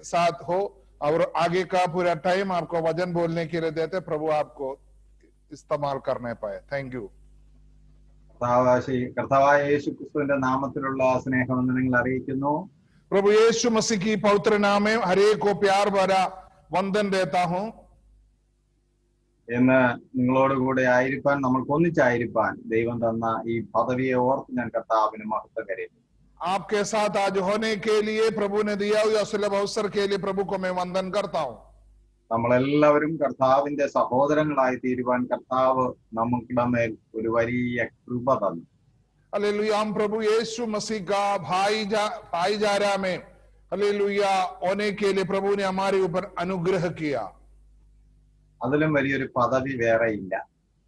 साथ हो और आगे का पूरा टाइम आपको वचन बोलने के लिए देते। प्रभु आपको इस्तेमाल करने पाए। Thank you. കർത്താവായ യേശു ക്രിസ്തുവിന്റെ നാമത്തിലുള്ള സ്നേഹവന്ദനങ്ങൾ അറിയിക്കുന്നു. प्रभु यीशु मसीह की पवित्र नाम में हर एक को प्यार भरा वंदन देता हूं. എന്ന് നിങ്ങളോടുകൂടെ ആയിരിക്കാൻ, നമ്മൾക്ക് ഒന്നിച്ചായിരിക്കാൻ ദൈവം തന്ന ഈ പദവിയെ ഓർത്ത് ഞാൻ കർത്താവിന് മഹത്വം കരയുന്നു. आपके साथ आज होने के लिए प्रभु ने दिया हुआ सुलभ अवसर के लिए प्रभु को मैं वंदन करता हूं. നമ്മളെല്ലാവരും കർത്താവിന്റെ സഹോദരങ്ങളായി തീരുവാൻ കർത്താവ് നമുക്കിട മേൽ ഒരു വലിയ കൃപ തന്നു. हालेलुया. हम प्रभु यीशु मसीह का भाईचारा में हालेलुया होने के लिए प्रभु ने हमारे ऊपर अनुग्रह किया. അതിലും വലിയൊരു പദവി വേറെ ഇല്ല.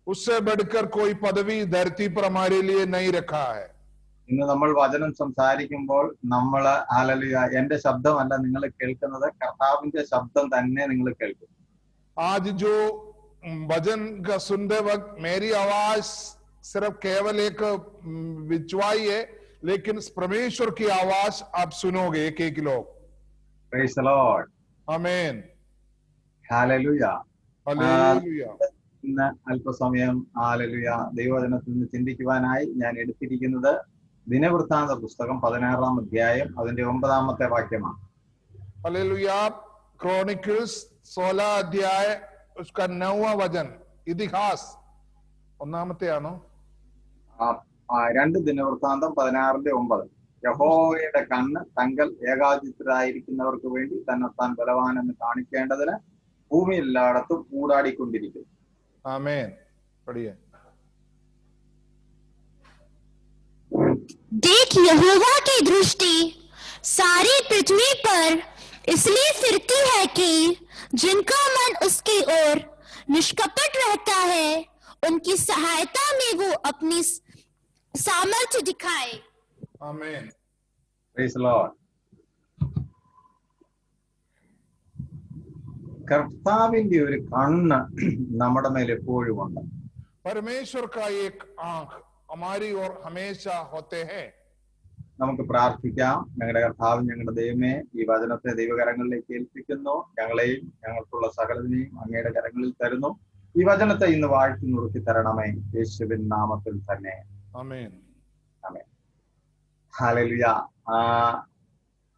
उससे बढ़कर कोई पदवी धरती पर हमारे लिए नहीं रखा है. ഇന്ന് നമ്മൾ വചനം സംസാരിക്കുമ്പോൾ നമ്മള് ഹല്ലേലൂയ, എന്റെ ശബ്ദമല്ല നിങ്ങൾ കേൾക്കുന്നത്, കർത്താവിന്റെ ശബ്ദം തന്നെ നിങ്ങൾ കേൾക്കും. आज जो वचन का सुनते वक्त मेरी आवाज सिर्फ केवल एक विचवाई है, लेकिन परमेश्वर की आवाज आप सुनोगे एक एक लोग. Praise the Lord. आमीन. ഹല്ലേലൂയ. हालेलुया. ഇന്ന് അല്പസമയം ഹല്ലേലൂയ ദൈവവചനത്തിൽ നിന്ന് ചിന്തിക്കുവാനായി ഞാൻ എടുത്തിരിക്കുന്നത് ദിനവൃത്താന്ത പുസ്തകം 16-ാം അധ്യായം അതിന്റെ 9-ാമത്തെ വാക്യമാണ്. हालेलुया. क्रॉनिकल्स 16 अध्याय उसका 9वां वचन. ഇതിഹാസ് ഒന്നാമത്തെയാണോ? 2 ദിനവൃത്താന്തം 16-9. യഹോവയുടെ കണ്ണ് തങ്കൽ ഏകാദിതരായിരിക്കുന്നവർക്ക് വേണ്ടി തന്നെത്താൻ ബലവാനെന്ന് കാണിക്കേണ്ടതിന് ഭൂമി എല്ലായിടത്തും ഊടാടിക്കൊണ്ടിരിക്കും. आमीन. पढ़िए. देख, यहोवा की दृष्टि सारी पृथ्वी पर इसलिए फिरती है कि जिनका मन उसकी ओर निष्कपट रहता है, उनकी सहायता में वो अपनी सामर्थ्य दिखाए. आमीन. Praise the Lord. കർത്താവിന്റെ ഒരു കണ്ണ് നമ്മുടെ മേൽ എപ്പോഴും ഉണ്ട്. परमेश्वर का एक आंख हमारी ओर हमेशा होते हैं. നമുക്ക് പ്രാർത്ഥിക്കാം. ഞങ്ങളുടെ കർത്താവ്, ഞങ്ങളുടെ ദൈവമേ, ഈ വചനത്തെ ദൈവകരങ്ങളിലേക്ക് ഏൽപ്പിക്കുന്നു. ഞങ്ങളെയും ഞങ്ങൾക്കുള്ള സകലതിനെയും അങ്ങയുടെ കരങ്ങളിൽ തരുന്നു. ഈ വചനത്തെ ഇന്ന് വാഴ്ത്തി നുറുക്കി തരണമേ, യേശുവിൻ നാമത്തിൽ തന്നെ. आमीन. ആമേൻ. ഹല്ലേലൂയ.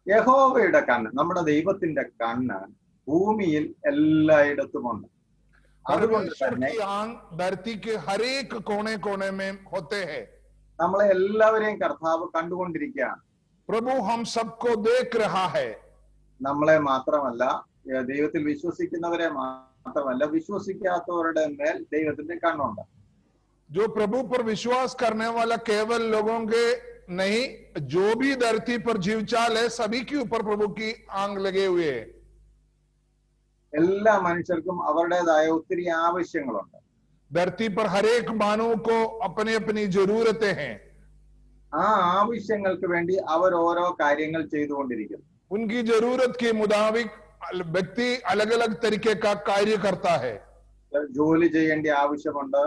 യഹോവയുടെ കണ്ണ്, നമ്മുടെ ദൈവത്തിന്റെ കണ്ണ് ഭൂമിയിൽ എല്ലായിടത്തുമുണ്ട്. അതുകൊണ്ട് തന്നെ धरती के हर एक कोने कोने में होते हैं. നമ്മളെ എല്ലാവരെയും കർത്താവ് കണ്ടുകൊണ്ടിരിക്കുകയാണ്. प्रभु हम सबको देख रहा है. നമ്മളെ മാത്രമല്ല, ദൈവത്തിൽ വിശ്വസിക്കുന്നവരെ മാത്രമല്ല, വിശ്വസിക്കാത്തവരുടെ മേൽ ദൈവത്തിന്റെ കണ്ണുണ്ട്. जो प्रभु पर विश्वास करने वाला केवल लोगों के नहीं, जो भी धरती पर जीव चाल है सभी के ऊपर प्रभु की आंख लगे हुए हैं. എല്ലാ മനുഷ്യർക്കും അവരുടേതായ ഒത്തിരി ആവശ്യങ്ങളുണ്ട്. धरती पर हर एक मानव को अपनी अपनी जरूरतें हैं. ആ ആവശ്യങ്ങൾക്ക് വേണ്ടി അവർ ഓരോ കാര്യങ്ങൾ ചെയ്തുകൊണ്ടിരിക്കുന്നു. उनकी जरूरत के मुताबिक व्यक्ति अलग अलग तरीके का कार्य करता है. ജോലി ചെയ്യേണ്ട ആവശ്യമുണ്ട്.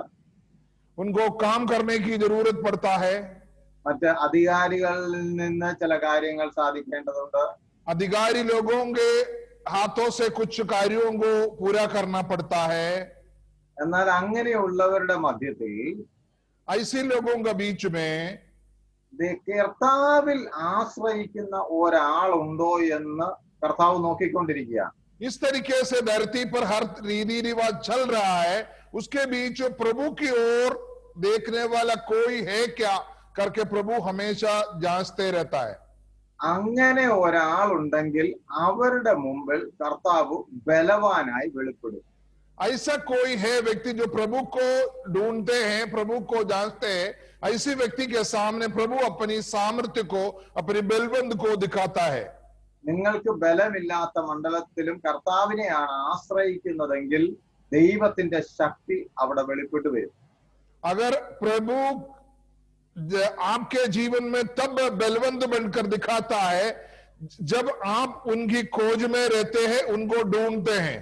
उनको काम करने की जरूरत पड़ता है. മറ്റ് അധികാരികളിൽ നിന്ന് ചില കാര്യങ്ങൾ സാധിക്കേണ്ടതുണ്ട്. अधिकारी लोगों के हाथों से कुछ कार्यों को पूरा करना पड़ता है. എന്നാൽ അങ്ങനെയുള്ളവരുടെ മധ്യത്തിൽ ऐसे लोगों के बीच में കർത്താവിൽ ആശ്രയിക്കുന്ന ഒരാളുണ്ടോ എന്ന് കർത്താവ് നോക്കിക്കൊണ്ടിരിക്കുകയാണ്. इस तरीके से धरती पर हर रीति रिवाज चल रहा है, उसके बीच प्रभु की ओर देखने वाला कोई है क्या करके प्रभु हमेशा जांचते रहता है. അങ്ങനെ ഒരാളുണ്ടെങ്കിൽ അവരുടെ മുമ്പിൽ കർത്താവ് ബലവാനായി വെളിപ്പെടും. ऐसा कोई है व्यक्ति जो प्रभु को ढूंढते हैं, प्रभु को जांचते हैं, ऐसे व्यक्ति के सामने प्रभु अपनी सामर्थ्य को, अपनी बलवंत को दिखाता है. നിങ്ങൾക്ക് ബലമില്ലാത്ത മണ്ഡലത്തിലും കർത്താവിനെയാണ് ആശ്രയിക്കുന്നതെങ്കിൽ ദൈവത്തിന്റെ ശക്തി അവിടെ വെളിപ്പെട്ടു വരും. अगर प्रभु आपके जीवन में तब बलवंत बनकर दिखाता है जब आप उनकी खोज में रहते हैं, उनको ढूंढते हैं.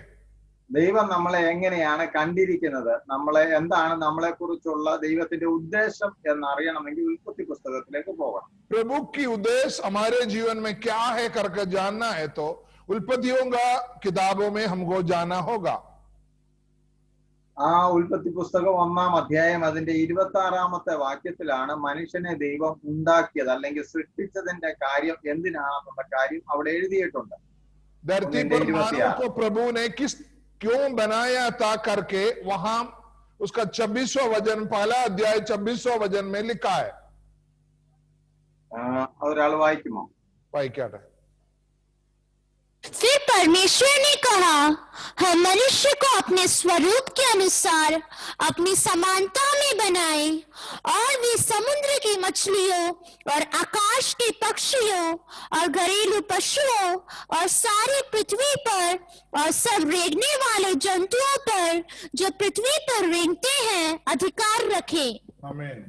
ദൈവം നമ്മളെ എങ്ങനെയാണ് കണ്ടിരിക്കുന്നത്, നമ്മളെ എന്താണ് നമ്മളെ കുറിച്ചുള്ള ദൈവത്തിന്റെ ഉദ്ദേശം എന്നറിയണമെങ്കിൽ ഉൽപ്പത്തി പുസ്തകത്തിലേക്ക് പോകണം. प्रभु की उद्देश्य हमारे जीवन में क्या है करके जानना है तो उल्पत्तियों का किताबों में हमको जाना होगा। ആ ഉൽപ്പത്തി പുസ്തകം 1-ാം അധ്യായം അതിന്റെ 26-ാമത്തെ വാക്യത്തിലാണ് മനുഷ്യനെ ദൈവം ഉണ്ടാക്കിയത് അല്ലെങ്കിൽ സൃഷ്ടിച്ചതിന്റെ കാര്യം എന്തിനാണെന്നുള്ള കാര്യം അവിടെ എഴുതിയിട്ടുണ്ട്. धरती पर मानव को प्रभु ने क्यों बनाया था करके वहां उसका 26वां वचन, पहला अध्याय 26वां वचन में लिखा है। ഒരാൾ വായിക്കുമോ? वाक्य फिर परमेश्वर ने कहा, हम मनुष्य को अपने स्वरूप के अनुसार अपनी समानता में बनाए और वे समुद्र की मछलियों और आकाश के पक्षियों और घरेलू पशुओं और सारी पृथ्वी पर और सब रेंगने वाले जंतुओं पर जो पृथ्वी पर रेंगते हैं अधिकार रखे। आमीन।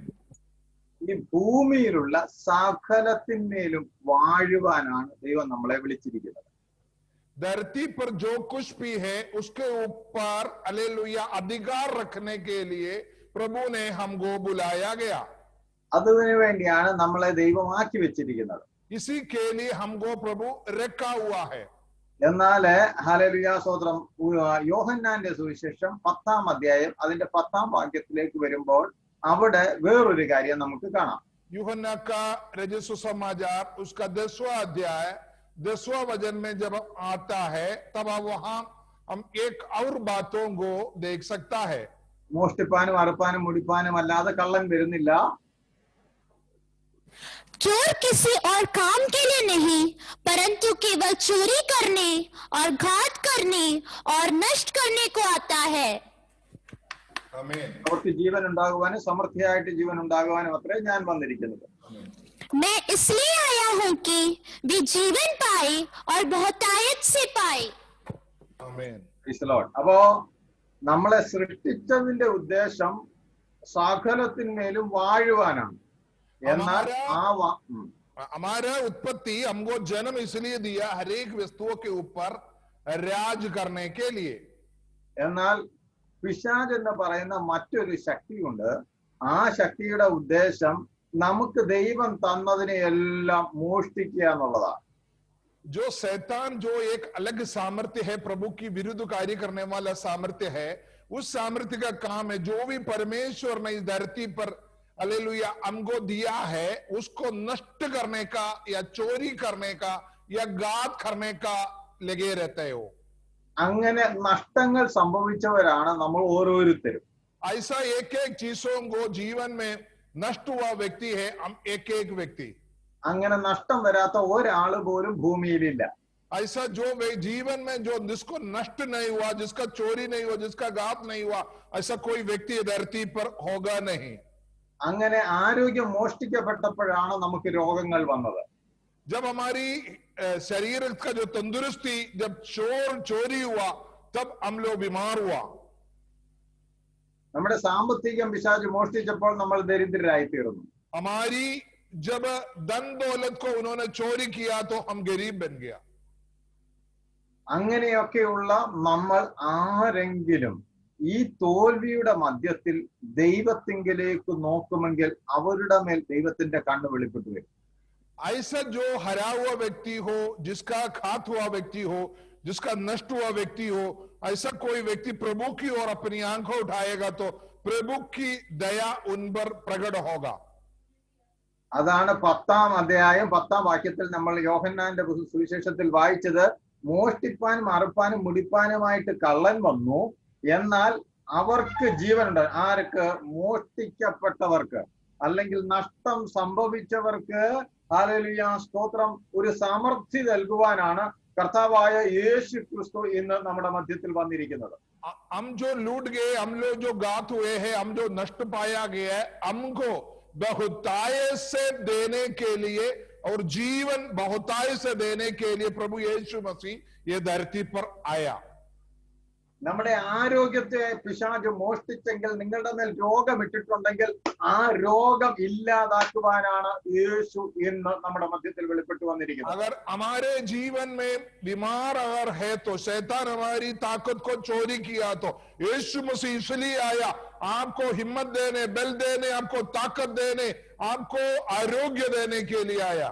ഈ ഭൂമിയിലുള്ള സകലത്തിന്മേലും വാഴുവാനാണ് ദൈവം നമ്മളെ വിളിച്ചിരിക്കുന്നത്. धरती पर जो कुछ भी है उसके ऊपर हालेलुया अधिकार रखने के लिए प्रभु ने हमको बुलाया गया। അതിനു വേണ്ടിയാണ് നമ്മളെ ദൈവം ആക്കി വെച്ചിരിക്കുന്നത്. इसी के लिए हमको प्रभु रखा हुआ है। എന്നാൽ ഹല്ലേലൂയ സ്തോത്രം, യോഹന്നാന്റെ സുവിശേഷം 10-ാം അധ്യായം അതിന്റെ 10-ാം വാക്യത്തിലേക്ക് വരുമ്പോൾ അവിടെ വേറൊരു കാര്യം നമുക്ക് കാണാം. यूहन्ना का रचित सुसमाचार उसका 10वां अध्याय 10वां वचन में जब आता है तब वहां हम एक और बातों को देख सकता है। മോഷ്ടിപ്പാനും അറുപ്പാനും മുടിപ്പാനും അല്ലാതെ കള്ളൻ വരുന്നില്ല. चोर किसी और काम के लिए नहीं परंतु केवल चोरी करने और घात करने और नष्ट करने को आता है। അവർക്ക് ജീവൻ ഉണ്ടാകുവാനും സമൃദ്ധിയായിട്ട് ജീവൻ ഉണ്ടാകുവാനും അത്രേ ഞാൻ വന്നിരിക്കുന്നത്. मैं इसलिए आया हूं कि वे जीवन पाए और बहुतायत से पाए। आमीन। അപ്പോ നമ്മളെ സൃഷ്ടിച്ചതിന്റെ ഉദ്ദേശം സകലത്തിന്മേലും വാഴുവാനാണ്. എന്നാൽ हमारा उत्पत्ति हमको जन्म इसलिए दिया हर एक वस्तुओं के ऊपर राज करने के लिए। എന്നാൽ പിശാച് എന്ന് പറയുന്ന മറ്റൊരു ശക്തിയുണ്ട്. ആ ശക്തിയുടെ ഉദ്ദേശം നമുക്ക് ദൈവം തന്നതിനെ എല്ലാം മോഷ്ടിക്കുക എന്നുള്ളതാണ്. जो शैतान जो एक अलग सामर्थ्य है, प्रभु की विरुद्ध कार्य करने वाला सामर्थ्य है, उस सामर्थ्य का काम है जो भी परमेश्वर ने इस धरती पर हालेलुया हमको दिया है उसको नष्ट करने का या चोरी करने का या घात करने का लगे रहते हो। അങ്ങനെ നഷ്ടങ്ങൾ സംഭവിച്ചവരാണ് നമ്മൾ ഓരോരുത്തരും. ऐसा एक एक चीजों को जीवन में नष्ट हुआ व्यक्ति है हम एक एक व्यक्ति। അങ്ങനെ നഷ്ടം വരാത്ത ഒരാൾ പോലും ഭൂമിയിലില്ല. ऐसा जो जीवन में जो जिसको नष्ट नहीं हुआ, जिसका चोरी नहीं हुआ, जिसका घात नहीं हुआ, ऐसा कोई व्यक्ति धरती पर होगा नहीं। അങ്ങനെ ആരോഗ്യം മോഷ്ടിക്കപ്പെട്ടപ്പോഴാണ് നമുക്ക് രോഗങ്ങൾ വന്നത്. जब हमारी शरीर का जो तंदुरुस्ती जब चोरी हुआ तब हम लोग बीमार हुआ। നമ്മുടെ സാമ്പത്തികം പിശാച് മോഷ്ടിച്ചപ്പോൾ നമ്മൾ ദരിദ്രരായി തീർന്നു. हमारी जब धन दौलत को उन्होंने चोरी किया तो हम गरीब बन गया। അങ്ങനെയൊക്കെയുള്ള നമ്മൾ ആരെങ്കിലും ഈ തോൽവിയുടെ മധ്യത്തിൽ ദൈവത്തിങ്കിലേക്ക് നോക്കുമെങ്കിൽ അവരുടെ മേൽ ദൈവത്തിന്റെ കണ്ണ് വെളിപ്പെട്ടു വരും. ऐसा जो हरा हुआ व्यक्ति हो, जिसका घात हुआ व्यक्ति हो, जिसका नष्ट हुआ व्यक्ति हो, ऐसा कोई व्यक्ति प्रभु की ओर अपनी आंखें उठाएगा तो प्रभु की दया उन पर प्रकट होगा। അതാണ് 10-ാം അധ്യായം 10-ാം വാക്യത്തിൽ നമ്മൾ യോഹന്നാന്റെ സുവിശേഷത്തിൽ വായിച്ചത്. മോഷ്ടിപ്പാനും അറുപ്പാനും മുടിപ്പാനുമായിട്ട് കള്ളൻ വന്നു, എന്നാൽ അവർക്ക് ജീവനുണ്ട്. ആർക്ക്? മോഷ്ടിക്കപ്പെട്ടവർക്ക് അല്ലെങ്കിൽ നഷ്ടം സംഭവിച്ചവർക്ക് ഹല്ലേലൂയ സ്തോത്രം ഒരു സമൃദ്ധി നൽകുവാനാണ് കർത്താവായ യേശു ക്രിസ്തു ഇന്ന് നമ്മുടെ മധ്യത്തിൽ വന്നിരിക്കുന്നത്. हम जो लूट गए, हम लोग जो घात हुए हैं, हम जो नष्ट पाया गया है, हमको बहुताय से देने के लिए और जीवन बहुताय से देने के लिए प्रभु यीशु मसीह ये धरती पर आया। നമ്മുടെ ആരോഗ്യത്തെ പിശാച് മോഷ്ടിച്ചെങ്കിൽ, നിങ്ങളുടെ മേൽ രോഗം ഇട്ടിട്ടുണ്ടെങ്കിൽ ആ രോഗം ഇല്ലാതാക്കുവാനാണ് യേശു ഇന്ന് നമ്മുടെ മധ്യത്തിൽ വെളിപ്പെട്ടു വന്നിരിക്കുന്നത്. अगर हमारे जीवन में बीमार अगर है तो शैतान हमारी ताकत को चोरी किया तो यीशु मसीह इसलिए आया आपको हिम्मत देने, बल देने, आपको ताकत देने, आपको आरोग्य देने के लिए आया।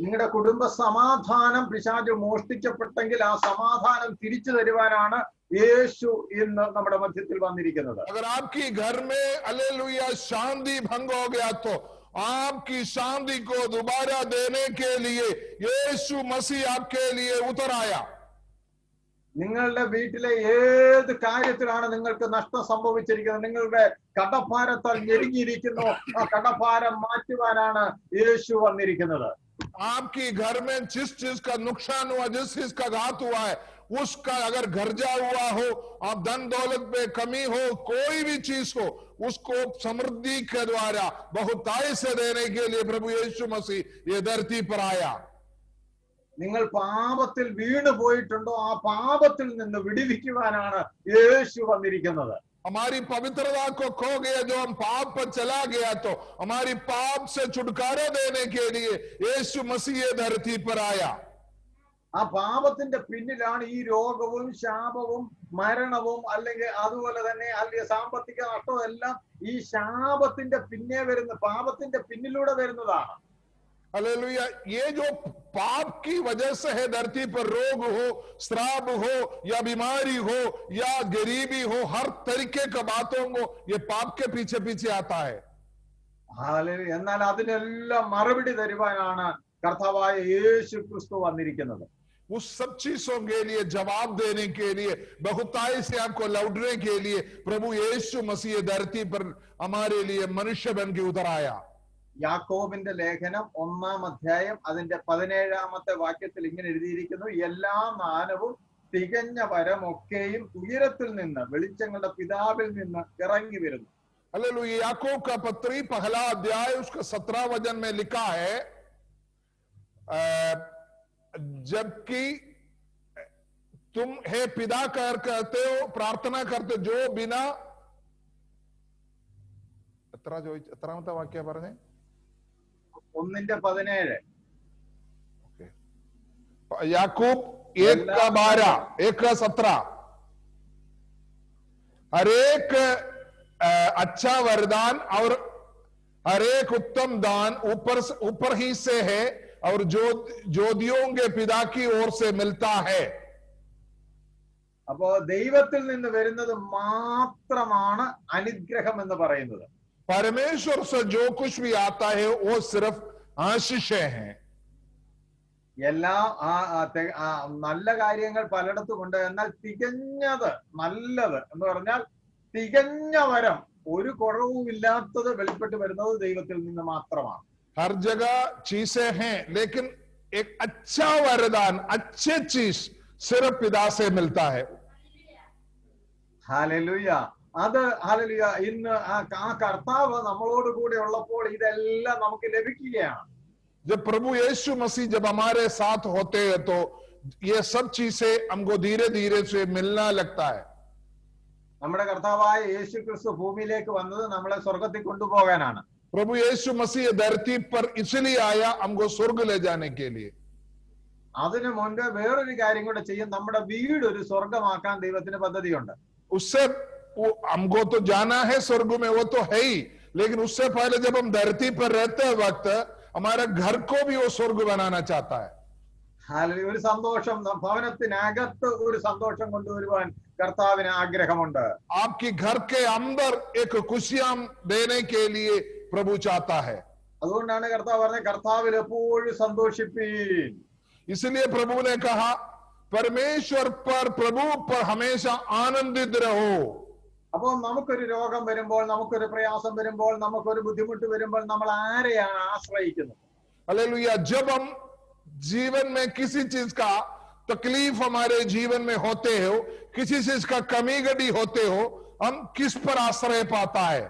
നിങ്ങളുടെ കുടുംബ സമാധാനം പിശാച് മോഷ്ടിക്കപ്പെട്ടെങ്കിൽ ആ സമാധാനം തിരിച്ചു തരുവാനാണ് യേശു ഇന്ന് നമ്മുടെ മധ്യത്തിൽ വന്നിരിക്കുന്നത്. अगर आपकी घर में हालेलुया शांति भंग हो गया तो आपकी शांति को दोबारा देने के लिए यीशु मसीह आपके लिए उतर आया. നിങ്ങളുടെ വീട്ടിലെ ഏത് കാര്യത്തിലാണ് നിങ്ങൾക്ക് നഷ്ടം സംഭവിച്ചിരിക്കുന്നത്, നിങ്ങളുടെ കടഭാരത്താൽ ഞെരുങ്ങിയിരിക്കുന്നു, ആ കടഭാരം മാറ്റുവാനാണ് യേശു വന്നിരിക്കുന്നത്. आपकी घर में जिस चीज का नुकसान हुआ, जिस चीज का घात हुआ है, उसका अगर गर्जा हुआ हो, आप धन दौलत में कमी हो, कोई भी चीज हो, उसको समृद्धि के द्वारा बहुताई से देने के लिए प्रभु यीशु मसीह ये धरती पर आया. നിങ്ങൾ പാപത്തിൽ വീണു പോയിട്ടുണ്ടോ, ആ പാപത്തിൽ നിന്ന് വിടുവിക്കുവാനാണ് യേശു വന്നിരിക്കുന്നത്. हमारी पवित्रता को खो गया, जो हम पाप पर चला गया, तो हमारी पाप से छुटकारा देने के लिए यीशु मसीह धरती पर आया. ആ പാപത്തിന്റെ പിന്നിലാണ് ഈ രോഗവും ശാപവും മരണവും അല്ലെങ്കിൽ അതുപോലെ തന്നെ അല്ലെങ്കിൽ സാമ്പത്തിക നഷ്ടവും എല്ലാം ഈ ശാപത്തിന്റെ പിന്നേ വരുന്ന പാപത്തിന്റെ പിന്നിലൂടെ വരുന്നതാണ്. हालेलुया. ये जो पाप की वजह से है धरती पर, रोग हो, श्राप हो या बीमारी हो या गरीबी हो, हर तरीके का बातों को ये पाप के पीछे पीछे आता है. എന്നാൽ അതിനെല്ലാം മറുപടി തരുവാനാണ് കർത്താവായ യേശു ക്രിസ്തു വന്നിരിക്കുന്നത്. उस सब चीजों के लिए जवाब देने के लिए, बहुताई से आपको लौटने के लिए प्रभु यीशु मसीह धरती पर हमारे लिए मनुष्य बन के उतर आया. യാക്കോബിന്റെ ലേഖനം 1-ാം അധ്യായം അതിന്റെ 17-ാമത്തെ വാക്യത്തിൽ ഇങ്ങനെ എഴുതിയിരിക്കുന്നു, എല്ലാ മാനവും തികഞ്ഞ വരമൊക്കെയും ഉയരത്തിൽ നിന്ന് വെളിച്ചങ്ങളുടെ പിതാവിൽ നിന്ന് ഇറങ്ങി വരുന്നു. हालेलुया. याकूब का पत्री पहला अध्याय उसका 17वां वचन में लिखा है, जबकि तुम हे पिता कहते हो, प्रार्थना करते जो बिना എത്രാമത്തെ വാക്യ പറഞ്ഞേ? 1:17. याकूब 1:12 हर एक अच्छा वरदान और हर एक उत्तम दान ऊपर ही से है और ज्योतियों के पिता की ओर से मिलता है. അപ്പോ ദൈവത്തിൽ നിന്ന് വരുന്നത് മാത്രമാണ് അനുഗ്രഹം എന്ന് പറയുന്നത്. परमेश्वर से जो कुछ भी आता है वो सिर्फ आशीषें हैं. എല്ലാ നല്ല കാര്യങ്ങൾ പലയിടത്തുമുണ്ട്, എന്നാൽ തികഞ്ഞത് നല്ലത് എന്ന് പറഞ്ഞാൽ തികഞ്ഞ വരം ഒരു കുറവുമില്ലാത്തത് വെളിപ്പെട്ട് വരുന്നത് ദൈവത്തിൽ നിന്ന് മാത്രമാണ്. हर जगह चीजें हैं, लेकिन एक अच्छा वरदान, अच्छे चीज सिर्फ पिता से मिलता है. ഹല്ലേലൂയ. അത് ഹല്ലേലൂയ. ഇന്ന് ആ കർത്താവ് നമ്മളോട് കൂടെ ഉള്ളപ്പോൾ ഇതെല്ലാം നമുക്ക് ലഭിക്കുകയാണ്. जब प्रभु यीशु मसीह जब हमारे साथ होते हैं तो ये सब चीजें हमको धीरे धीरे से मिलना लगता है. നമ്മുടെ കർത്താവായ യേശു ക്രിസ്തു ഭൂമിയിലേക്ക് വന്നത് നമ്മളെ സ്വർഗത്തിൽ കൊണ്ടുപോകാനാണ്. प्रभु यीशु मसीह धरती पर इसलिए आया हमको स्वर्ग ले जाने के लिए. അതിനു മുൻപ് വേറൊരു കാര്യം കൂടെ ചെയ്യും, നമ്മുടെ വീട് ഒരു സ്വർഗമാക്കാൻ ദൈവത്തിന് പദ്ധതിയുണ്ട്. उससे हमको तो जाना है स्वर्ग में, वो तो है ही, लेकिन उससे पहले जब हम धरती पर रहते वक्त हमारे घर को भी वो स्वर्ग बनाना चाहता है. ഒരു സന്തോഷം, ഭവനത്തിനകത്ത് ഒരു സന്തോഷം കൊണ്ടുവരുവാൻ കർത്താവിന് ആഗ്രഹമുണ്ട്. आपकी घर के अंदर एक खुशियां देने के लिए प्रभु चाहता है. അതുകൊണ്ടാണ് കർത്താവ് പറഞ്ഞത് കർത്താവിൽ എപ്പോഴും സന്തോഷിപ്പീൻ. इसलिए प्रभु ने कहा परमेश्वर पर, प्रभु पर हमेशा आनंदित रहो. അപ്പൊ നമുക്കൊരു രോഗം വരുമ്പോൾ, നമുക്കൊരു പ്രയാസം വരുമ്പോൾ, നമുക്കൊരു ബുദ്ധിമുട്ട് വരുമ്പോൾ നമ്മൾ ആരെയാണ് ആശ്രയിക്കുന്നത്? हालेलुया. जब हम जीवन में किसी चीज का तकलीफ हमारे जीवन में होते हो, किसी चीज का कमी घटी होते हो, हम किस पर आश्रय पाता है?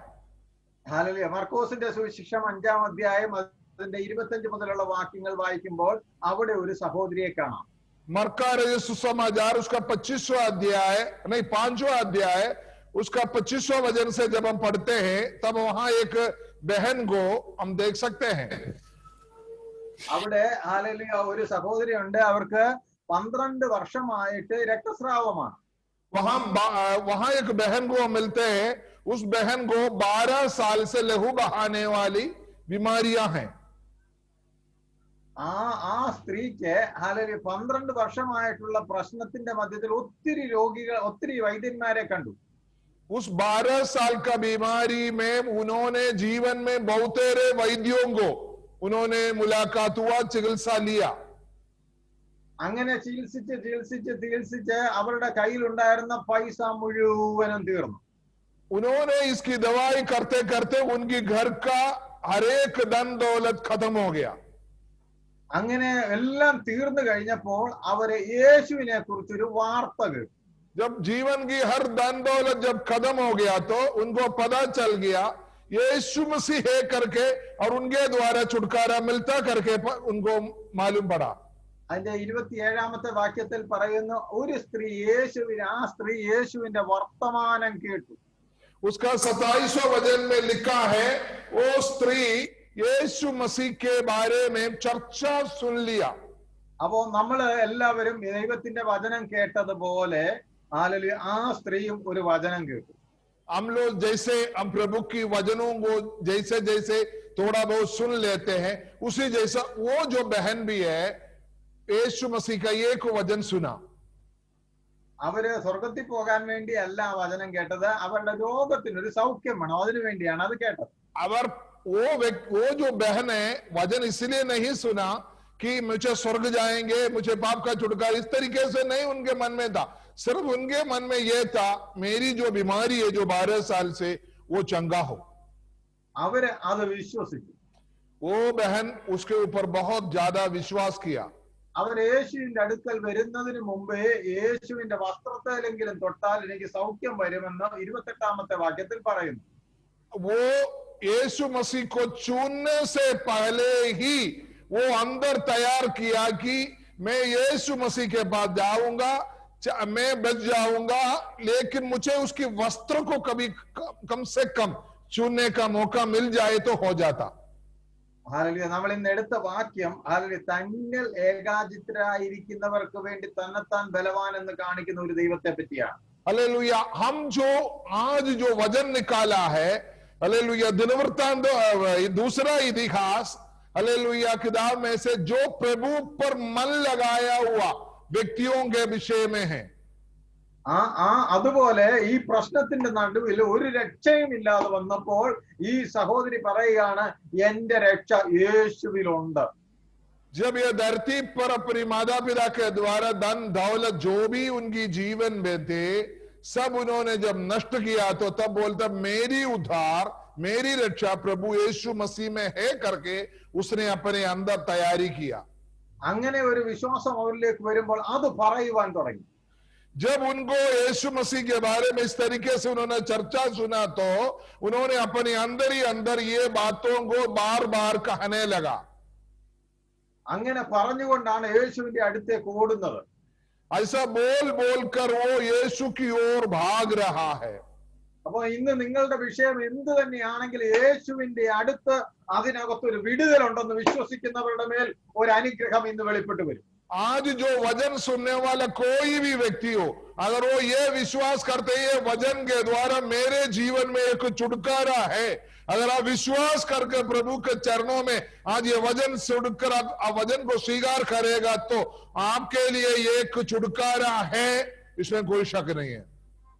ഹല്ലേലൂയ. മർക്കോസിന്റെ സുവിശേഷം 5-ാം അധ്യായം അതിന്റെ 25 മുതലുള്ള വാക്യങ്ങൾ വായിക്കുമ്പോൾ അവിടെ ഒരു സഹോദരിയെ കാണാം. मरका सुसमाचार उसका 25वां अध्याय, नहीं 5वां अध्याय, उसका 25वां वचन से जब हम पढ़ते हैं तब वहां एक बहन को हम देख सकते हैं. അവിടെ ഹല്ലേലൂയ ഒരു സഹോദരി ഉണ്ട്, അവർക്ക് 12 വർഷമായിട്ട് രക്തസ്രാവമാണ്. वहां एक बहन को मिलते हैं, उस बहन को 12 साल से लहू बहाने वाली बीमारियां हैं. ആ സ്ത്രീക്ക് ഹാലലൂയ 12 വർഷമായിട്ടുള്ള പ്രശ്നത്തിന്റെ മധ്യത്തിൽ ഒത്തിരി വൈദ്യന്മാരെ കണ്ടു. उस 12 साल का बीमारी में उन्होंने जीवन में बहुतेरे वैद्यों को उन्होंने मुलाकात हुआ, चिकित्सा लिया. അങ്ങനെ ചികിത്സിച്ച് അവരുടെ കയ്യിലുണ്ടായിരുന്ന പൈസ മുഴുവനും തീർന്നു. उन्होंने इसकी दवाई करते करते उनकी घर का हर एक धन दौलत खत्म हो गया. അങ്ങനെ എല്ലാം തീർന്നു കഴിഞ്ഞപ്പോൾ അവരെ യേശുവിനെ കുറിച്ചൊരു വാർത്ത കേട്ടു. जब जीवन की हर धन दौलत जब खत्म हो गया तो उनको पता चल गया यीशु मसीह है करके और उनके द्वारा छुटकारा मिलता करके उनको मालूम पड़ा. അതിന്റെ 27ാമത്തെ വാക്യത്തിൽ പറയുന്നു, ഒരു സ്ത്രീ യേശുവിന്റെ വർത്തമാനം കേട്ടു. उसका 27वां वचन में लिखा है वो स्त्री यीशु मसीह के बारे में चर्चा सुन लिया. അപ്പോ നമ്മള് എല്ലാവരും ദൈവത്തിന്റെ വചനം കേട്ടതുപോലെ ആ സ്ത്രീയും ഒരു വചനം കേട്ടു. हम लोग जैसे हम प्रभु की वचनों को जैसे जैसे थोड़ा बहुत सुन लेते हैं उसी जैसा वो जो बहन भी है यीशु मसीह का एक वचन सुना. അവര് സ്വർഗത്തിൽ പോകാൻ വേണ്ടി അല്ല ആ വചനം കേട്ടത്, അവരുടെ രോഗത്തിനൊരു സൗഖ്യം വേണം, അതിനു വേണ്ടിയാണ് അത് കേട്ടത്. അവർ वो जो बहन है वचन इसलिए नहीं सुना कि मुझे स्वर्ग जाएंगे, मुझे पाप का छुटकारा, इस तरीके से नहीं उनके मन में था. सिर्फ उनके मन में यह था मेरी जो बीमारी है जो 12 साल से वो चंगा हो. അവര് അത് വിശ്വസിച്ചു. वो बहन उसके ऊपर बहुत ज्यादा विश्वास किया. അവർ യേശുവിന്റെ അടുക്കൽ വരുന്നതിന് മുമ്പേ യേശുവിന്റെ വസ്ത്രത്തിലെങ്കിലും തൊട്ടാൽ എനിക്ക് സൗഖ്യം വരുമെന്ന് 28ാമത്തെ വാക്യത്തിൽ പറയുന്നു. वो यीशु मसीह को छूने से पहले ही वो अंदर तैयार किया कि मैं यीशु मसीह के पास जाऊंगा, मैं बच जाऊंगा, लेकिन मुझे उसकी वस्त्र को कभी कम से कम छूने का मौका मिल जाए तो हो जाता. ഹാലലൂയ. നമ്മൾ ഇന്ന് എടുത്ത വാക്യം ഹാലലൂയ, തന്നിൽ ഏകാചിത്തരായിരിക്കുന്നവർക്ക് വേണ്ടി തന്നെത്താൻ ബലവാൻ എന്ന് കാണിക്കുന്ന ഒരു ദൈവത്തെ പറ്റിയാണ്. हालेलुया. हम जो आज जो वचन निकाला है, हालेलुया, दिनवृत्तांत दूसरा इतिहास हालेलुया किताब में से जो प्रभु पर मन लगाया हुआ व्यक्तियों के विषय में है. അതുപോലെ ഈ പ്രശ്നത്തിന്റെ നടുവിൽ ഒരു രക്ഷയും ഇല്ലാതെ വന്നപ്പോൾ ഈ സഹോദരി പറയുകയാണ്, എന്റെ രക്ഷ യേശുവിലുണ്ട്. जब ये धरती पर अपनी माता पिता के द्वारा धन दौलत जो भी उनकी जीवन में थे सब उन्होंने जब नष्ट किया तो तब बोलता मेरी उद्धार मेरी रक्षा प्रभु यीशु मसीह में है करके उसने अपने अंदर तैयारी किया. അങ്ങനെ ഒരു विश्वाസം അവരിലേക്ക് വരുമ്പോൾ അത് പറയുവാൻ തുടങ്ങി. जब उनको यीशु मसीह के बारे में इस तरीके से उन्होंने चर्चा सुना तो उन्होंने अपने अंदर ही अंदर ये बातों को बार बार कहने लगा. അങ്ങനെ പറഞ്ഞുകൊണ്ടാണ് യേശുവിന്റെ അടുത്തേക്ക് ഓടുന്നത്. ऐसा बोल बोलकर वो यीशु की ओर भाग रहा है. അപ്പൊ ഇന്ന് നിങ്ങളുടെ വിഷയം എന്ത് തന്നെയാണെങ്കിൽ യേശുവിന്റെ അടുത്ത് അതിനകത്തൊരു വിടുതലുണ്ടെന്ന് വിശ്വസിക്കുന്നവരുടെ മേൽ ഒരു അനുഗ്രഹം ഇന്ന് വെളിപ്പെട്ടു വരും. आज जो वचन सुनने वाला कोई भी व्यक्ति हो, अगर वो ये विश्वास करते हैं वचन के द्वारा मेरे जीवन में एक छुटकारा है, अगर आप विश्वास करके प्रभु के चरणों में आज ये वचन सुनकर आप वचन को स्वीकार करेगा तो आपके लिए एक छुटकारा है, इसमें कोई शक नहीं है.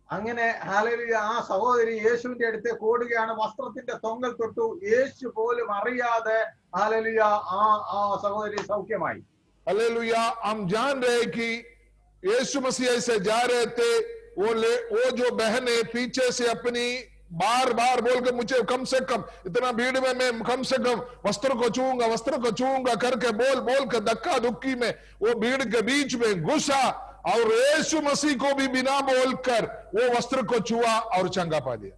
അങ്ങനെ ഹല്ലേലൂയ, ആ സഹോദരി യേശുവിന്റെ അടുത്തേക്ക് ഓടുകയാണ്. വസ്ത്രത്തിന്റെ തൊങ്ങൽ തൊട്ടു. യേശു പോലും അറിയാതെ ഹല്ലേലൂയ ആ സഹോദരി സൗഖ്യമായി. हालेलुया. हम जान रहे कि यीशु मसीह से जा रहे थे, वो जो बहन है पीछे से अपनी बार बार बोल के मुझे कम से कम इतना भीड़ में मैं कम से कम वस्त्र को छूऊंगा करके बोल बोल के धक्का धुक्की में वो भीड़ के बीच में घुसा और यीशु मसीह को भी बिना बोलकर वो वस्त्र को छुआ और चंगा पा दिया.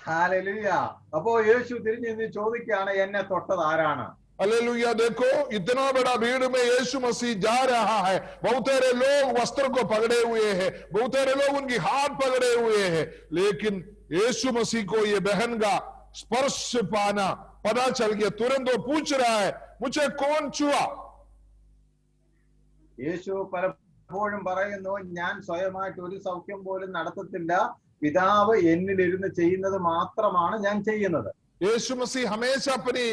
ഹല്ലേലൂയ. അപ്പോ യേശു തിരിഞ്ഞു ചോദിക്കുകയാണ്, എന്നെ തൊട്ടത് ആരാണ്? हालेलुया. देखो इतना बड़ा भीड़ में यीशु मसीह जा रहा है, बहुत सारे लोग वस्त्र को पकड़े हुए हैं, बहुत सारे लोग उनकी हाथ पकड़े हुए हैं, लेकिन यीशु मसीह को ये बहन का स्पर्श पाना पता चल गया. तुरंत वो पूछ रहा है मुझे कौन छुआ. യേശു പലപ്പോഴും പറയുന്നു, ഞാൻ സ്വയമായിട്ട് ഒരു സൗഖ്യം പോലും നടത്തത്തില്ല, പിതാവ് എന്നിലിരുന്ന് ചെയ്യുന്നത് മാത്രമാണ് ഞാൻ ചെയ്യുന്നത്. यीशु मसीह हमेशा अपनी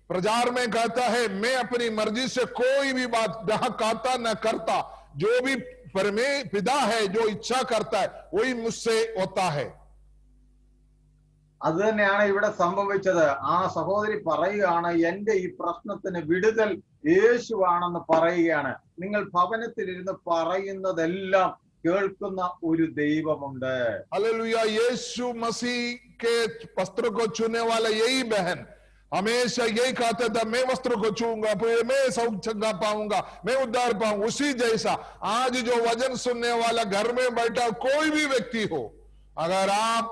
प्रचार में कहता है मैं अपनी मर्जी से कोई भी बात न कहता न करता, जो भी पिता है जो इच्छा करता है वही मुझसे होता है। അത് തന്നെയാണ് ഇവിടെ സംഭവിച്ചത്. ആ സഹോദരി പറയുകയാണ്, എന്റെ ഈ പ്രശ്നത്തിന് വിടുതൽ യേശുവാണെന്ന് പറയുകയാണ്. നിങ്ങൾ ഭവനത്തിലിരുന്ന് പറയുന്നതെല്ലാം കേൾക്കുന്ന ഒരു ദൈവമുണ്ട്. हालेलुया। यीशु मसीह के वस्त्र को छूने वाला यही बहन हमेशा यही कहता था, मैं वस्त्र को छूंगा फिर मैं सौभाग्य पाऊंगा, मैं उद्धार पाऊंगा। उसी जैसा आज जो वचन सुनने वाला घर में बैठा कोई भी व्यक्ति हो, अगर आप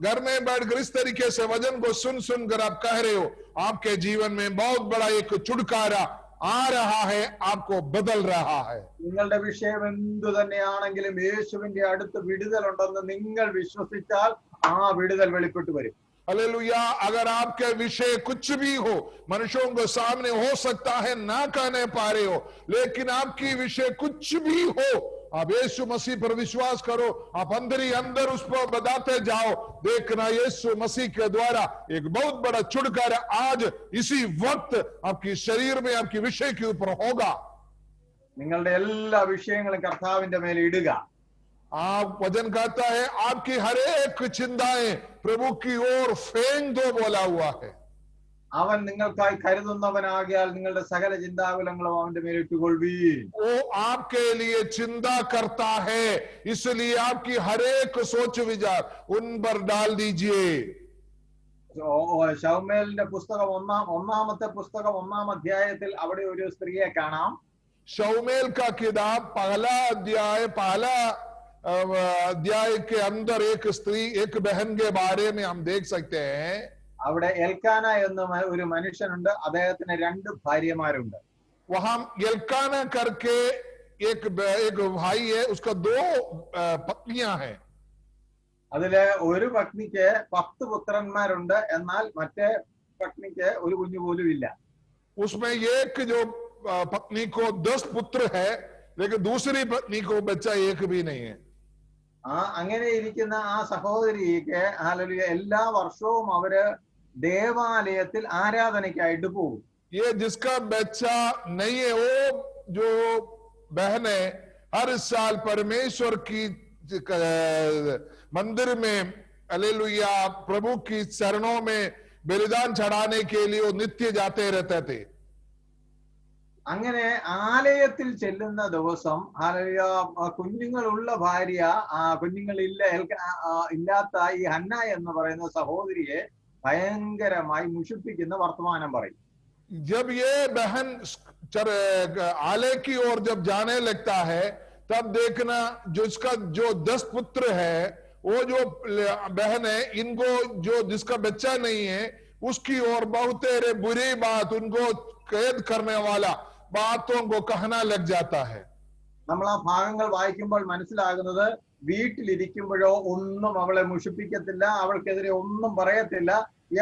घर में बैठकर इस तरीके से वचन को सुन सुनकर आप कह रहे हो, आपके जीवन में बहुत बड़ा एक छुटकारा आ रहा है, आपको बदल रहा है। നിങ്ങളുടെ വിഷയം എന്തു തന്നെയാണെങ്കിലും യേശുവിന്റെ അടുത്ത് വിടുതലുണ്ടെന്ന് നിങ്ങൾ വിശ്വസിച്ചാൽ ആ വിടുതൽ വെളിപ്പെട്ടു വരും. हालेलुया। अगर आपके विषय कुछ भी हो, मनुष्यों के सामने हो सकता है ना कहने पा रहे हो, लेकिन आपकी विषय कुछ भी हो, आप यीशु मसीह पर विश्वास करो, आप अंदर ही अंदर उस पर बताते जाओ, देखना यीशु मसीह के द्वारा एक बहुत बड़ा छुटकारा आज इसी वक्त आपकी शरीर में आपकी विषय के ऊपर होगा। നിങ്ങളുടെ എല്ലാ വിഷയങ്ങളും കർത്താവിന്റെ മേൽ ഇടുക. आप वचन कहता है आपकी हर एक चिंताएं प्रभु की ओर फेंक दो बोला हुआ है। അവൻ നിങ്ങൾക്കായി കരുതുന്നവനാകിയാൽ നിങ്ങളുടെ സകല ചിന്താകുലങ്ങളും അവന്റെ മേൽ ഇട്ടുകൊള്ളുവീൻ. वो आपके लिए चिंता करता है, इसलिए आपकी हर एक सोच विचार उन पर डाल दीजिए। ശൗമേലിന്റെ പുസ്തകം ഒന്നാമത്തെ പുസ്തകം 1-ാം അധ്യായത്തിൽ അവിടെ ഒരു സ്ത്രീയെ കാണാം. शौमेल का किताब पहला अध्याय के अंदर एक स्त्री एक बहन के बारे में हम देख सकते हैं। അവിടെ എൽക്കാന എന്ന ഒരു മനുഷ്യനുണ്ട്, അദ്ദേഹത്തിന് 2 ഭാര്യമാരുണ്ട്. वहां एल्काना करके एक भाई है, उसका 2 पत्नियां हैं। അതിലെ ഒരു പത്നിക്ക് 10 പുത്രന്മാരുണ്ട്, എന്നാൽ മറ്റേ പത്നിക്ക് ഒരു കുഞ്ഞു പോലും ഇല്ല. उसमें एक जो पत्नी को 10 पुत्र है, लेकिन दूसरी पत्नी को बच्चा एक भी नहीं है। അങ്ങനെ ഇരിക്കുന്ന ആ സഹോദരിക്ക് ഹല്ലേലൂയ എല്ലാ വർഷവും അവര് ദേവാലയത്തിൽ ആരാധനയ്ക്കായിട്ട് പോകും. ये जिसका बच्चा नहीं है, वो जो बहन है हर साल परमेश्वर की मंदिर में हालेलुया प्रभु की चरणों में बलिदान चढ़ाने के लिए वो नित्य जाते रहते थे। അങ്ങനെ ആലയത്തിൽ ചെല്ലുന്ന ദിവസം ഹല്ലേലൂയ കുഞ്ഞുങ്ങളുള്ള ഭാര്യ ഇല്ലാത്ത ഈ ഹന്ന എന്ന് പറയുന്ന സഹോദരിയെ ഭയങ്കരമായി മുഷിപ്പിക്കുന്ന വർത്തമാനം പറയും. जब ये बहन आलय की ओर जब जाने लगता है, तब देखना जिसका जो 10 पुत्र है, वो जो बहन है, इनको जो जिसका बच्चा नहीं है उसकी ओर बहुत बुरी बात, उनको कैद करने वाला बातों को कहना लग जाता है। നമ്മൾ ആ ഭാഗങ്ങൾ വായിക്കുമ്പോൾ മനസ്സിലാകുന്നത്, വീട്ടിലിരിക്കുമ്പോഴോ ഒന്നും അവളെ മുഷിപ്പിക്കത്തില്ല, അവൾക്കെതിരെ ഒന്നും പറയത്തില്ല.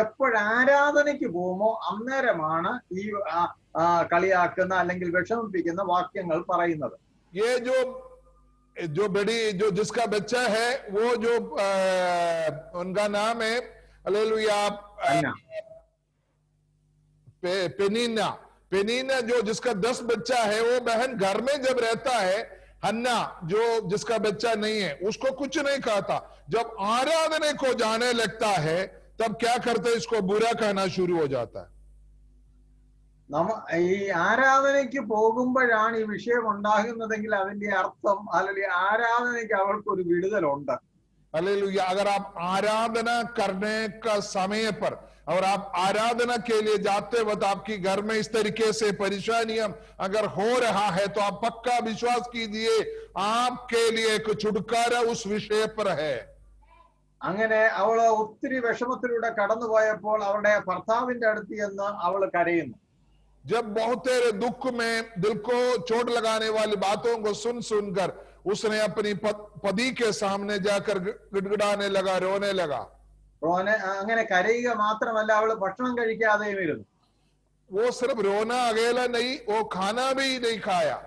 എപ്പോഴാരാധനയ്ക്ക് പോകുമോ അന്നേരമാണ് ഈ കളിയാക്കുന്ന അല്ലെങ്കിൽ വിഷമിപ്പിക്കുന്ന വാക്യങ്ങൾ പറയുന്നത്. ये जो बड़ी जो जिसका बच्चा है, वो जो उनका नाम है हालेलुया पेनीना जो जिसका 10 बच्चा है, वो बहन घर में जब रहता है, हन्ना जो जिसका बच्चा नहीं है उसको कुछ नहीं कहता। जब आराधना को जाने लगता है तब क्या करते, इसको बुरा कहना शुरू हो जाता है। ഈ ആരാധനയ്ക്ക് പോകുമ്പോഴാണ് ഈ വിഷയം ഉണ്ടാകുന്നതെങ്കിൽ അതിന്റെ അർത്ഥം അല്ലെങ്കിൽ ആരാധനയ്ക്ക് അവൾക്കൊരു വിടുതലുണ്ട്. हालेलुया। अगर आप आराधना करने का समय पर और आप आराधना के लिए जाते वक्त आपकी घर में इस तरीके से परेशानियां अगर हो रहा है, तो आप पक्का विश्वास कीजिए आपके लिए एक छुटकारा उस विषय पर है। അങ്ങനെ അവള് ഒത്തിരി വിഷമത്തിലൂടെ കടന്നുപോയപ്പോൾ അവളുടെ ഭർത്താവിന്റെ അടുത്ത് ചെന്ന് അവള് കരയുന്നു. जब बहुत तेरे दुख में दिल को चोट लगाने वाली बातों को सुन सुनकर उसने अपनी पति के सामने जाकर गिड़गिड़ाने लगा, रोने लगा। അങ്ങനെ കരയുക മാത്രമല്ല, അവള് ഭക്ഷണം കഴിക്കാതെയും ഇരുന്നു. वो सिर्फ रोना अकेला नहीं, वो खाना भी नहीं खाया।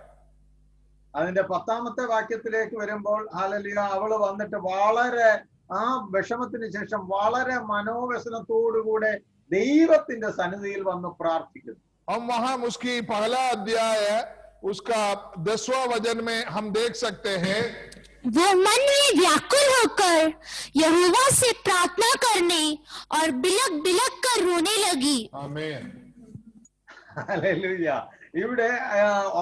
അതിന്റെ 10-ാമത്തെ വാക്യത്തിലേക്ക് വരുമ്പോൾ ഹല്ലേലൂയ അവള് വന്നിട്ട് വളരെ ആ വിഷമത്തിന് ശേഷം വളരെ മനോവ്യസനത്തോടുകൂടെ ദൈവത്തിന്റെ സന്നിധിയിൽ വന്ന് പ്രാർത്ഥിക്കുന്നു. हम वहां उसकी पहला अध्याय है, उसका 10वां वचन में हम देख सकते हैं, वो मन में व्याकुल होकर यहोवा से प्रार्थना करने और बिलक बिलक कर रोने लगी। आमीन। ഹല്ലേലൂയ. ഇവിടെ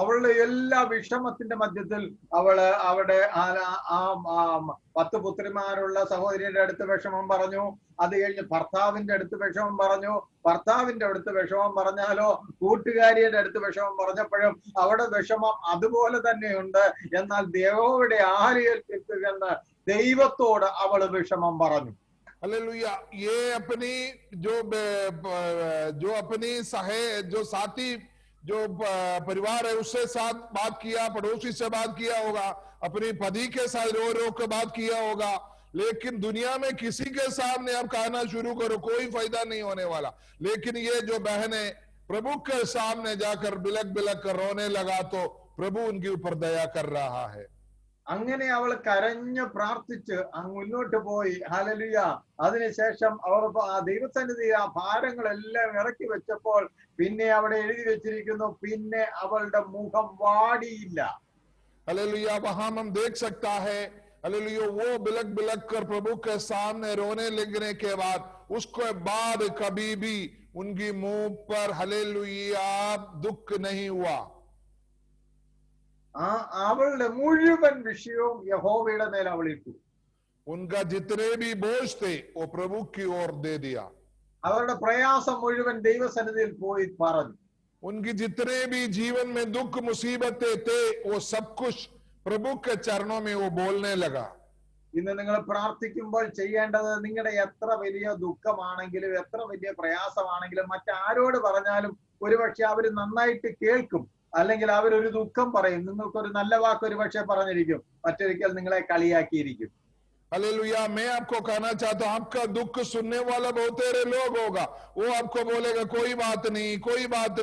അവളുടെ എല്ലാ വിഷമത്തിന്റെ മധ്യത്തിൽ അവള് അവിടെ 10 പുത്രിമാരുള്ള സഹോദരിയുടെ അടുത്ത് വിഷമം പറഞ്ഞു. അത് കഴിഞ്ഞ് ഭർത്താവിന്റെ അടുത്ത് വിഷമം പറഞ്ഞു. ഭർത്താവിന്റെ അടുത്ത് വിഷമം പറഞ്ഞാലോ കൂട്ടുകാരിയുടെ അടുത്ത് വിഷമം പറഞ്ഞപ്പോഴും അവിടെ വിഷമം അതുപോലെ തന്നെയുണ്ട്. എന്നാൽ ദേവോയുടെ ആലയത്തിൽക്കെന്ന് ദൈവത്തോട് അവള് വിഷമം പറഞ്ഞു. हालेलुया। ये अपनी जो अपनी जो साथी जो परिवार है उससे साथ बात किया, पड़ोसी से बात किया होगा, अपनी पति के साथ रो रो के बात किया होगा, लेकिन दुनिया में किसी के सामने आप कहना शुरू करो कोई फायदा नहीं होने वाला। लेकिन ये जो बहनें प्रभु के सामने जाकर बिलक बिलक कर रोने लगा तो प्रभु उनके ऊपर दया कर रहा है। അങ്ങനെ അവൾ കരഞ്ഞ് പ്രാർത്ഥിച്ച് മുന്നോട്ട് പോയി. ഹല്ലേലൂയ. അതിനുശേഷം അവർ ദൈവസന്നിധി ആ ഭാരങ്ങളെല്ലാം ഇറക്കി വെച്ചപ്പോൾ പിന്നെ അവിടെ എഴുതി വെച്ചിരിക്കുന്നു, പിന്നെ അവളുടെ മുഖം വാടിയില്ല. हालेलुया। वहां हम देख सकता है, हालेलुया, वो बिलक बिलक कर प्रभु के सामने रोने लगने के बाद उसके बाद कभी भी उनकी मुंह पर हालेलुया दुख नहीं हुआ। അവളുടെ മുഴുവൻ വിഷയവും യഹോവയുടെ മേൽ അവൾ ഇട്ടു. उनका जितने भी बोझ थे वो प्रभु की ओर दे दिया। അവരുടെ പ്രയാസം മുഴുവൻ ദൈവസന്നിധിയിൽ പോയി പറഞ്ഞു. उनकी जितने भी जीवन में दुख मुसीबतें थे वो सब कुछ प्रभु के चरणों में वो बोलने लगा। ഇന്ന് നിങ്ങൾ പ്രാർത്ഥിക്കുമ്പോൾ ചെയ്യേണ്ടത്, നിങ്ങളുടെ എത്ര വലിയ ദുഃഖമാണെങ്കിലും എത്ര വലിയ പ്രയാസമാണെങ്കിലും മറ്റാരോട് പറഞ്ഞാലും ഒരുപക്ഷെ അവര് നന്നായിട്ട് കേൾക്കും, അല്ലെങ്കിൽ അവരൊരു ദുഃഖം പറയും. നിങ്ങൾക്കൊരു നല്ല വാക്ക് ഒരു പക്ഷെ പറഞ്ഞിരിക്കും, മറ്റൊരിക്കൽ നിങ്ങളെ കളിയാക്കിയിരിക്കും. हालेलुया। मैं आपको कहना चाहता हूं, आपका दुख सुनने वाला बहुत सारे लोग होगा, वो आपको बोलेगा कोई बात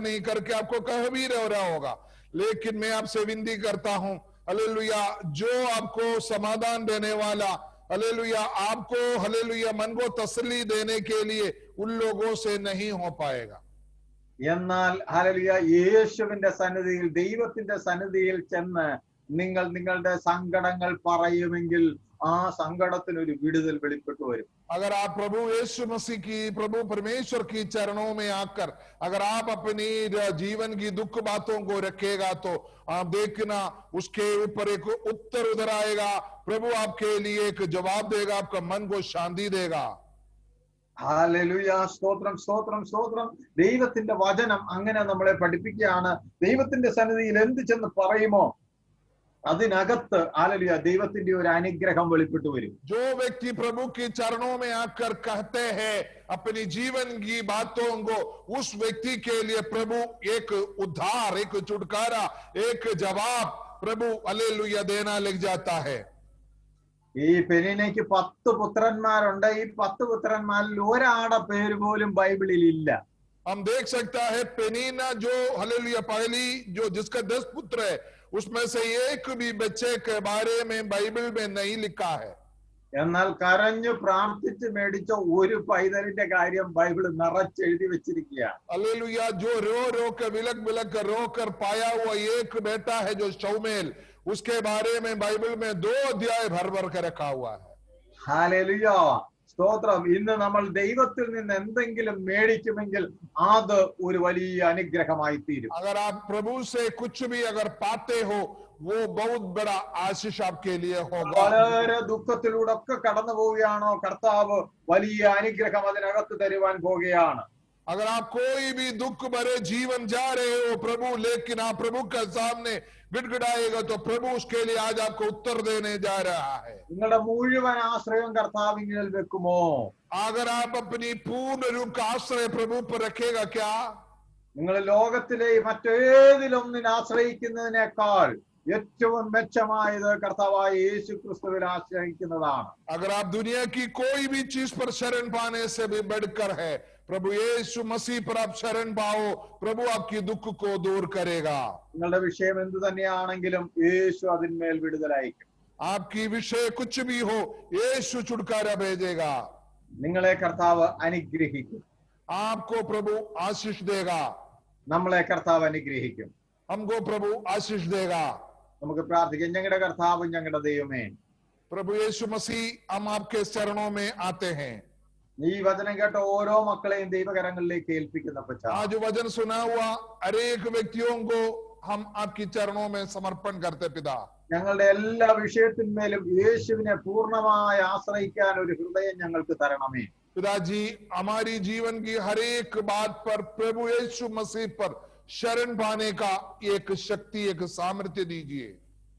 नहीं करके आपको कह भी रहा होगा। लेकिन मैं आपसे विनती करता हूं, हालेलुया, जो आपको समाधान देने वाला, हालेलुया, आपको हालेलुया मन को तसल्ली देने के लिए उन लोगों से नहीं हो पाएगा। എന്നാൽ ഹല്ലേലൂയ, യേശുവിന്റെ സന്നിധിയിൽ, ദൈവത്തിന്റെ സന്നിധിയിൽ ചെന്ന് നിങ്ങൾ നിങ്ങളുടെ സങ്കടങ്ങൾ പറയുമെങ്കിൽ ആ സങ്കടത്തിന് ഒരു വിടുതൽ വെളിപ്പെട്ടു വരും. अगर आप प्रभु यीशु मसीह की, प्रभु परमेश्वर की चरणों में आकर अगर आप अपनी जीवन की दुख बातों को रखेगा तो आप देखना उसके ऊपर एक उत्तर उधर आएगा। प्रभु आपके लिए एक जवाब देगा, आपका मन को शांति देगा। ഹല്ലേലൂയ. സ്തോത്രം സ്തോത്രം സ്തോത്രം. ദൈവത്തിന്റെ വചനം അങ്ങനെ നമ്മളെ പഠിപ്പിക്കുകയാണ്. ദൈവത്തിന്റെ സന്നിധിയിൽ എന്ത് ചെന്ന് പറയുമോ അതിനകത്ത് ഹല്ലേലൂയ ദൈവത്തിന്റെ ഒരു അനുഗ്രഹം വെളിപ്പെട്ടു വരും. जो व्यक्ति प्रभु के चरणों में आकर कहते हैं अपनी जीवन की बातों को, उस व्यक्ति के लिए प्रभु एक उद्धार, एक छुटकारा, एक जवाब प्रभु हालेलुया देना लग जाता है। ഈ പെനീനയ്ക്ക് 10 പുത്രന്മാരുണ്ട്. ഈ 10 പുത്രന്മാരിൽ ഒരാളുടെ പേര് പോലും ബൈബിളിൽ ഇല്ല. हम देख सकता है पेनीना जो हालेलुया पहली जो जिसका 10 पुत्र है उसमें से एक भी बच्चे के बारे में बाइबल में नहीं लिखा है। എന്നാൽ കരഞ്ഞു പ്രാർത്ഥിച്ച് മേടിച്ച ഒരു പൈതലിന്റെ കാര്യം ബൈബിൾ നിറച്ചെഴുതി വെച്ചിരിക്കുകയാണ്. हालेलुया। जो रो रो कर विलक विलक कर रो कर पाया हुआ एक बेटा है जो शौमेल, उसके बारे में बाइबल में 2 अध्याय भर भर कर रखा हुआ है। ഹല്ലേലൂയ. സ്തോത്രം. ഇന്ന് നമ്മൾ ദൈവത്തിൽ നിന്ന് എന്തെങ്കിലും മേടിക്കുമെങ്കിൽ അത് ഒരു വലിയ അനുഗ്രഹമായി തീരും. अगर आप प्रभु से कुछ भी अगर पाते हो वो बहुत बड़ा आशीष आपके लिए होगा। വളരെ ദുഃഖത്തിലൂടെ ഒക്കെ കടന്നു പോവുകയാണോ, കർത്താവ് വലിയ അനുഗ്രഹം അതിനകത്ത് തരുവാൻ പോവുകയാണ്. अगर आप कोई भी दुख भरे जीवन जा रहे हो प्रभु, लेकिन आप प्रभु के सामने गिड़गिड़ाएगा तो प्रभु उसके लिए आज आपको उत्तर देने जा रहा है। നിങ്ങളുടെ മുഴുവൻ ആശ്രയം കർത്താവിൽ വെക്കുമോ? अगर आप अपनी पूर्ण रूप का आश्रय प्रभु पर रखेगा क्या? നിങ്ങൾ ലോകത്തിലെ മറ്റേതിലൊന്നിനെ ആശ്രയിക്കുന്നതിനേക്കാൾ ഏറ്റവും മെച്ചമായത് കർത്താവായ യേശു ക്രിസ്തുവിൽ ആശ്രയിക്കുന്നതാണ്. अगर आप दुनिया की कोई भी चीज पर शरण पाने से भी बढ़कर है, प्रभु यीशु मसीह पर आप शरण पाओ, प्रभु आपकी दुख को दूर करेगा। നിങ്ങളുടെ വിഷയം എന്ത് തന്നെയാണെങ്കിലും യേശു അതിന്മേൽ വിടുതലയക്കും. आपकी विषय कुछ भी हो, यीशु छुटकारा भेजेगा। നിങ്ങളെ കർത്താവ് അനുഗ്രഹിക്കും. आपको प्रभु आशीष देगा, നമ്മളെ കർത്താവ് അനുഗ്രഹിക്കും. हमको प्रभु आशीष देगा. നമുക്ക് പ്രാർത്ഥിക്കാം. ഞങ്ങളുടെ കർത്താവും ഞങ്ങളുടെ ദൈവമേ, प्रभु यीशु मसीह, हम आपके चरणों में आते हैं. ഈ വചനം കേട്ട ഓരോ മക്കളെയും ദൈവകരങ്ങളിലേക്ക് ഏൽപ്പിക്കുന്ന പച്ച, आज वचन सुना हुआ हर एक व्यक्तियों को हम आपकी चरणों में समर्पण करते पिता. ഞങ്ങളുടെ എല്ലാ വിഷയത്തിന്മേലും യേശുവിനെ പൂർണ്ണമായി ആശ്രയിക്കാൻ ഒരു ഹൃദയം ഞങ്ങൾക്ക് തരണമേ. पिताजी, हमारी जीवन की हर एक बात पर प्रभु यीशु मसीह पर शरण पाने का एक शक्ति, एक सामर्थ्य दीजिए.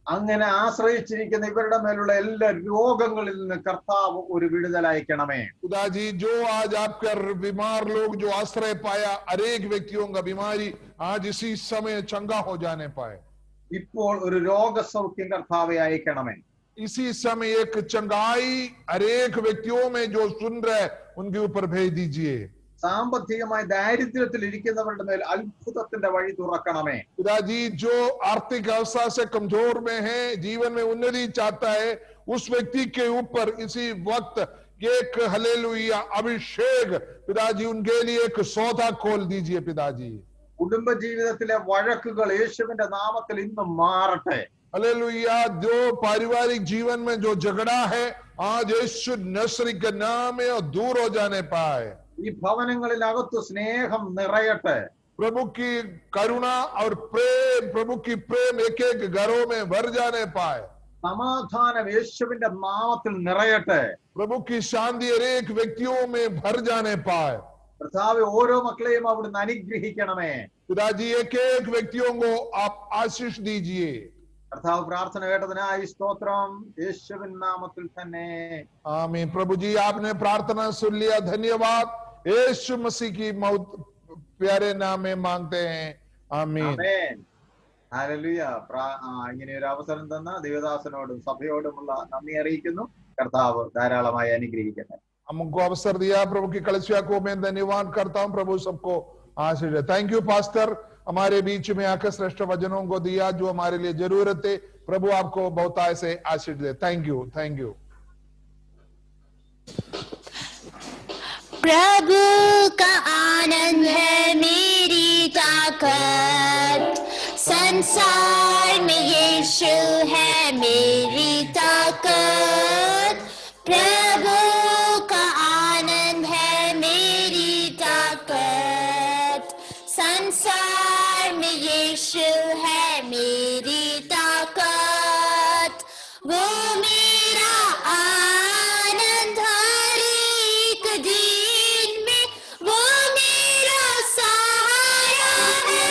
അങ്ങനെ ആശ്രയിച്ചിരിക്കുന്ന ഇവരുടെ മേലുള്ള എല്ലാ രോഗങ്ങളിൽ നിന്ന് കർത്താവ് ഒരു വിടുതൽ അയക്കണമേ. पिताजी, जो आज आपके बीमार लोग जो आश्रय पाया, हर एक व्यक्तियों का बीमारी आज इसी समय चंगा हो जाने पाए. ഇപ്പോൾ ഒരു രോഗസൗഖ്യം കർത്താവെ അയക്കണമേ. इसी समय एक चंगाई हर एक व्यक्तियों में जो सुन रहे उनके ऊपर भेज दीजिए. സാമ്പത്തികമായി ദാരിദ്ര്യത്തിൽ ഇരിക്കുന്നവരുടെ മേൽ അത്ഭുതത്തിന്റെ വഴി തുറക്കണമേ. पिताजी, जो आर्थिक अवस्था से कमजोर में है, जीवन में उन्नति चाहता है, उस व्यक्ति के ऊपर इसी वक्त एक हालेलुया अभिषेक पिताजी उनके लिए एक सौदा खोल दीजिए. पिताजी, കുടുംബ ജീവിതത്തിലെ വഴക്കുകൾ യേശുവിന്റെ നാമത്തിൽ ഇന്ന് മാറട്ടെ. हालेलुया, जो पारिवारिक जीवन में जो झगड़ा है आज यीशु नसरी के नाम में और दूर हो जाने पाए. ഈ ഭവനങ്ങളിനകത്ത് സ്നേഹം നിറയട്ടെ. प्रभु की करुणा और प्रेम, प्रभु की प्रेम एक एक घरों में भर जाने पाए. സമാധാനം യേശുവിന്റെ നാമത്തിൽ നിറയട്ടെ. प्रभु की शांति हर एक व्यक्तियों में भर जाने पाए. കർത്താവേ, ഓരോ മക്കളെയും അവിടുന്ന് അനുഗ്രഹിക്കണമേ. पिताजी, एक एक व्यक्तियों को आप आशीष दीजिए. കർത്താവ് പ്രാർത്ഥന കേട്ടതിനായി സ്തോത്രം, യേശുവിൻ നാമത്തിൽ തന്നെ आमीन. प्रभु जी, आपने प्रार्थना सुन लिया, धन्यवाद. यीशु मसीह की मौत प्यारे नाम में मांगते हैं, आमीन. ആമേൻ. ഹല്ലേലൂയ. ഇങ്ങനെ ഒരു അവസരം തന്ന ദേവദാസനോടും സഭയോടുമുള്ള നന്ദി അറിയിക്കുന്നു. കർത്താവ് ധാരാളമായി അനുഗ്രഹിക്കട്ടെ. हमको अवसर दिया, प्रभु की कलीसिया को मैं धन्यवाद करता हूं. प्रभु सबको आशीष दे. थैंक यू पास्टर, हमारे बीच में आकर श्रेष्ठ वचनों को दिया जो हमारे लिए जरूरत है. प्रभु आपको बहुतायत से आशीष दे. Thank you, thank you. प्रभु का आनंद है मेरी ताकत, संसार में यीशु है मेरी ताकत. प्रभु का आनंद है मेरी ताकत, संसार में यीशु है मेरी ताकत. वो मेरा आनंद हर एक दिन में, वो मेरा सहारा है.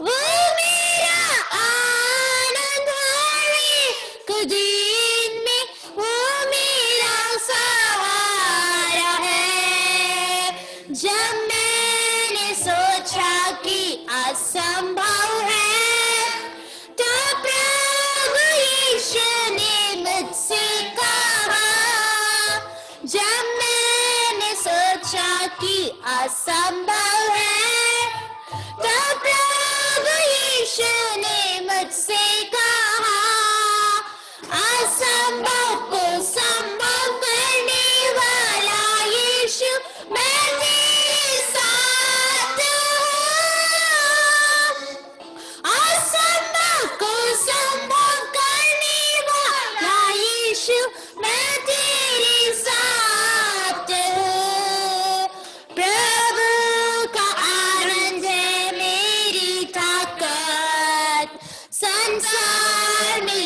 वो मेरा आनंद हर एक दिन में, वो मेरा सहारा है. जब मैंने सोचा कि असंभव है, तो प्रभु यीशु ने मुझसे कहा. जब मैंने सोचा कि असंभव है, तो प्रभु यीशु ने मुझसे कहा. असंभव को संभव करने वाला यीशु, मैं तेरे साथ हूँ. असंभव को संभव करने वाला यीशु, मैं तेरे साथ हूँ. प्रभु का आनंद है मेरी ताकत, संसार में